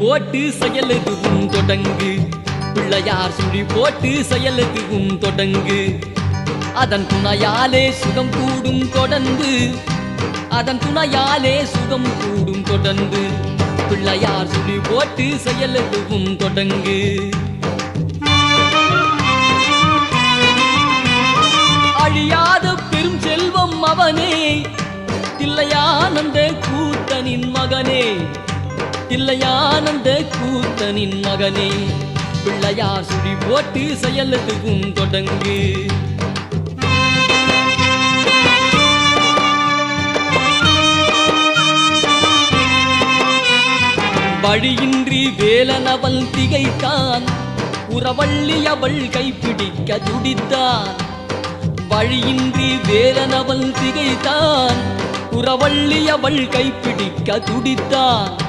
போட்டு செயலுதுவும் தொடங்கு. பிள்ளையார் சுழி போட்டு செயலுதுவும் தொடங்கு. அதன் துணையாலே சுகம் கூடும் தொடர்ந்து. அதன் துணையாலே சுகம் கூடும் தொடர்ந்து. பிள்ளையார் சுழி போட்டு செயலுதுவும் தொடங்கு. அழியாத பெரும் செல்வம் அவனே, தில்லையானந்த கூத்தனின் மகனே. தில்லையானந்த கூத்தனின் மகனே, பிள்ளையார் சுழி போட்டு செயலுதுவும் தொடங்கு. வழியின்றி வேலனவள் திகைத்தான், உறவள்ளி அவள் கைப்பிடிக்க துடித்தான். வழியின்றி வேலனவள் திகைத்தான், உறவள்ளி அவள் கைப்பிடிக்க துடித்தான்.